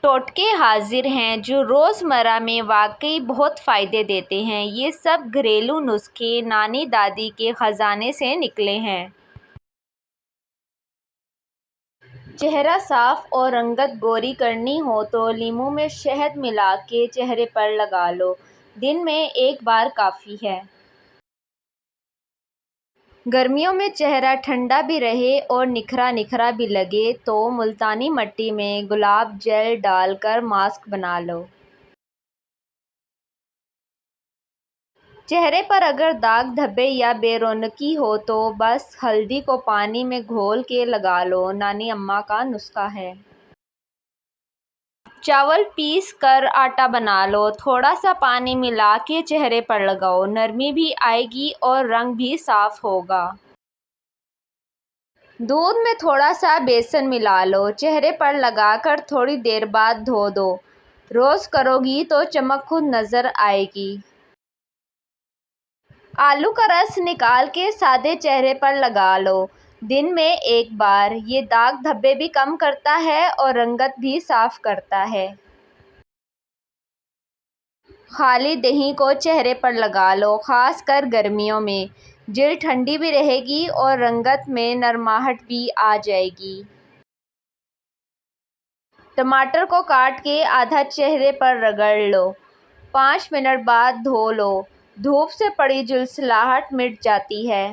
ٹوٹکے حاضر ہیں جو روزمرہ میں واقعی بہت فائدے دیتے ہیں۔ یہ سب گھریلو نسخے نانی دادی کے خزانے سے نکلے ہیں۔ چہرہ صاف اور رنگت گوری کرنی ہو تو لیموں میں شہد ملا کے چہرے پر لگا لو۔ دن میں ایک بار کافی ہے۔ گرمیوں میں چہرہ ٹھنڈا بھی رہے اور نکھرا نکھرا بھی لگے تو ملتانی مٹی میں گلاب جل ڈال کر ماسک بنا لو۔ چہرے پر اگر داغ دھبے یا بے رونقی ہو تو بس ہلدی کو پانی میں گھول کے لگا لو۔ نانی اماں کا نسخہ ہے۔ چاول پیس کر آٹا بنا لو، تھوڑا سا پانی ملا کے چہرے پر لگاؤ، نرمی بھی آئے گی اور رنگ بھی صاف ہوگا۔ دودھ میں تھوڑا سا بیسن ملا لو، چہرے پر لگا کر تھوڑی دیر بعد دھو دو۔ روز کرو گی تو چمک خود نظر آئے گی۔ آلو کا رس نکال کے سادے چہرے پر لگا لو، دن میں ایک بار۔ یہ داغ دھبے بھی کم کرتا ہے اور رنگت بھی صاف کرتا ہے۔ خالی دہی کو چہرے پر لگا لو، خاص کر گرمیوں میں۔ جلد ٹھنڈی بھی رہے گی اور رنگت میں نرماہٹ بھی آ جائے گی۔ ٹماٹر کو کاٹ کے آدھا چہرے پر رگڑ لو، 5 منٹ بعد دھو لو۔ دھوپ سے پڑی جلسلاہٹ مٹ جاتی ہے۔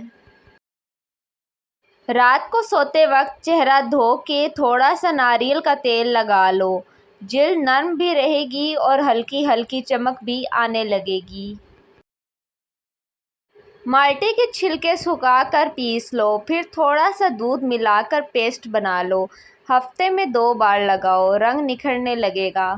رات کو سوتے وقت چہرہ دھو کے تھوڑا سا ناریل کا تیل لگا لو، جلد نرم بھی رہے گی اور ہلکی ہلکی چمک بھی آنے لگے گی۔ مالٹے کے چھلکے سکھا کر پیس لو، پھر تھوڑا سا دودھ ملا کر پیسٹ بنا لو۔ ہفتے میں 2 بار لگاؤ، رنگ نکھرنے لگے گا۔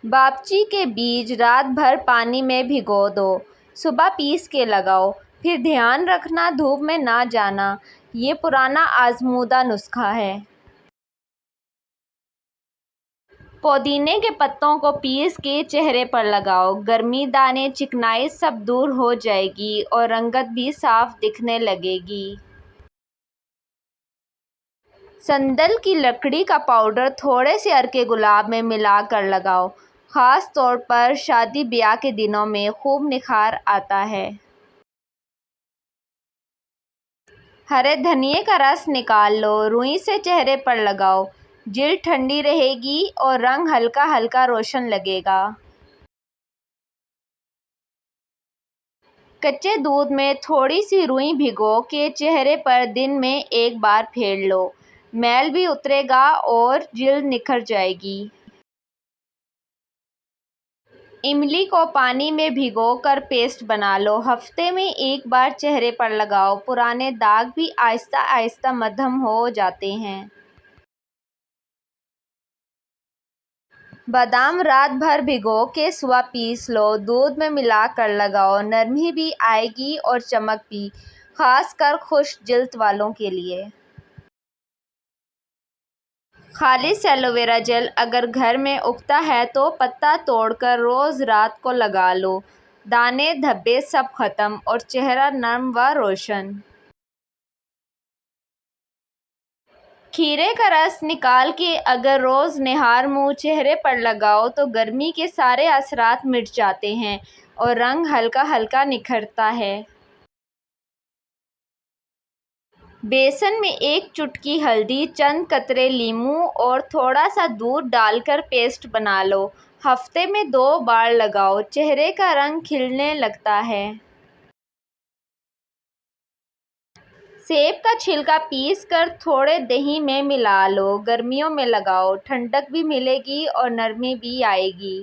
باپچی کے بیج رات بھر پانی میں بھگو دو، صبح پیس کے لگاؤ، پھر دھیان رکھنا دھوپ میں نہ جانا۔ یہ پرانا آزمودہ نسخہ ہے۔ پودینے کے پتوں کو پیس کے چہرے پر لگاؤ، گرمی دانے چکنائی سب دور ہو جائے گی اور رنگت بھی صاف دکھنے لگے گی۔ سندل کی لکڑی کا پاؤڈر تھوڑے سے ارکے گلاب میں ملا کر لگاؤ، خاص طور پر شادی بیاہ کے دنوں میں خوب نکھار آتا ہے۔ ہرے دھنیے کا رس نکال لو، روئی سے چہرے پر لگاؤ، جلد ٹھنڈی رہے گی اور رنگ ہلکا ہلکا روشن لگے گا۔ کچے دودھ میں تھوڑی سی روئی بھگو کے چہرے پر دن میں ایک بار پھیر لو، میل بھی اترے گا اور جلد نکھر جائے گی۔ املی کو پانی میں بھگو کر پیسٹ بنا لو، ہفتے میں ایک بار چہرے پر لگاؤ، پرانے داغ بھی آہستہ آہستہ مدھم ہو جاتے ہیں۔ بادام رات بھر بھگو کے صبح پیس لو، دودھ میں ملا کر لگاؤ، نرمی بھی آئے گی اور چمک بھی، خاص کر خشک جلد والوں کے لیے۔ خالص ایلو ویرا جیل اگر گھر میں اگتا ہے تو پتا توڑ کر روز رات کو لگا لو، دانے دھبے سب ختم اور چہرہ نرم و روشن۔ کھیرے کا رس نکال کے اگر روز نہار منہ چہرے پر لگاؤ تو گرمی کے سارے اثرات مٹ جاتے ہیں اور رنگ ہلکا ہلکا نکھرتا ہے۔ بیسن میں ایک چٹکی ہلدی، چند قطرے لیموں اور تھوڑا سا دودھ ڈال کر پیسٹ بنا لو، ہفتے میں 2 بار لگاؤ، چہرے کا رنگ کھلنے لگتا ہے۔ سیب کا چھلکا پیس کر تھوڑے دہی میں ملا لو، گرمیوں میں لگاؤ، ٹھنڈک بھی ملے گی اور نرمی بھی آئے گی۔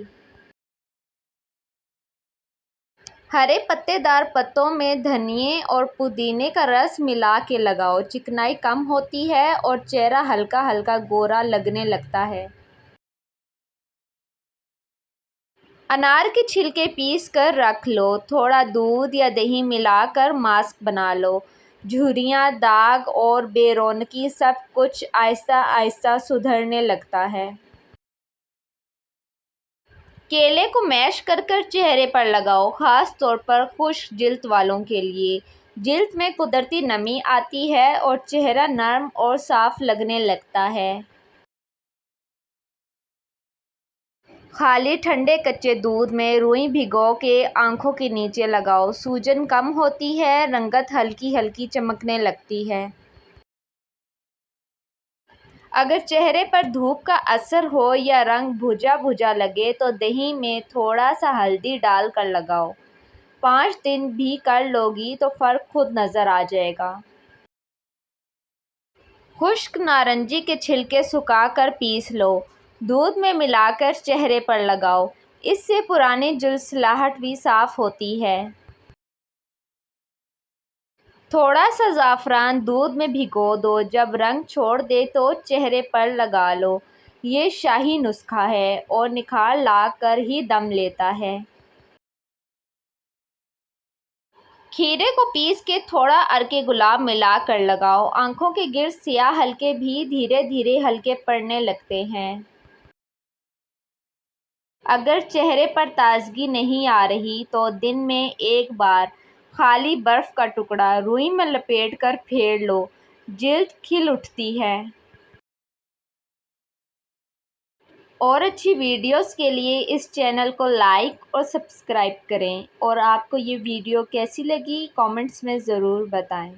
ہرے پتے دار پتوں میں دھنیے اور پودینے کا رس ملا کے لگاؤ، چکنائی کم ہوتی ہے اور چہرہ ہلکا ہلکا گورا لگنے لگتا ہے۔ انار کے چھلکے پیس کر رکھ لو، تھوڑا دودھ یا دہی ملا کر ماسک بنا لو، جھریاں، داغ اور بے رونقی سب کچھ آہستہ آہستہ سدھرنے لگتا ہے۔ کیلے کو میش کر کر چہرے پر لگاؤ، خاص طور پر خشک جلد والوں کے لیے۔ جلد میں قدرتی نمی آتی ہے اور چہرہ نرم اور صاف لگنے لگتا ہے۔ خالی ٹھنڈے کچے دودھ میں روئی بھگو کے آنکھوں کے نیچے لگاؤ، سوجن کم ہوتی ہے، رنگت ہلکی ہلکی چمکنے لگتی ہے۔ اگر چہرے پر دھوپ کا اثر ہو یا رنگ بھجا بھجا لگے تو دہی میں تھوڑا سا ہلدی ڈال کر لگاؤ۔ 5 دن بھی کر لو گی تو فرق خود نظر آ جائے گا۔ خشک نارنجی کے چھلکے سکھا کر پیس لو، دودھ میں ملا کر چہرے پر لگاؤ، اس سے پرانی جلد بھی صاف ہوتی ہے۔ تھوڑا سا زعفران دودھ میں بھگو دو، جب رنگ چھوڑ دے تو چہرے پر لگا لو۔ یہ شاہی نسخہ ہے اور نکھار لا کر ہی دم لیتا ہے۔ کھیرے کو پیس کے تھوڑا عرق گلاب ملا کر لگاؤ، آنکھوں کے گرد سیاہ حلقے بھی دھیرے دھیرے ہلکے پڑنے لگتے ہیں۔ اگر چہرے پر تازگی نہیں آ رہی تو دن میں ایک بار خالی برف کا ٹکڑا روئی میں لپیٹ کر پھیر لو، جلد کھل اٹھتی ہے۔ اور اچھی ویڈیوز کے لیے اس چینل کو لائک اور سبسکرائب کریں، اور آپ کو یہ ویڈیو کیسی لگی کامنٹس میں ضرور بتائیں۔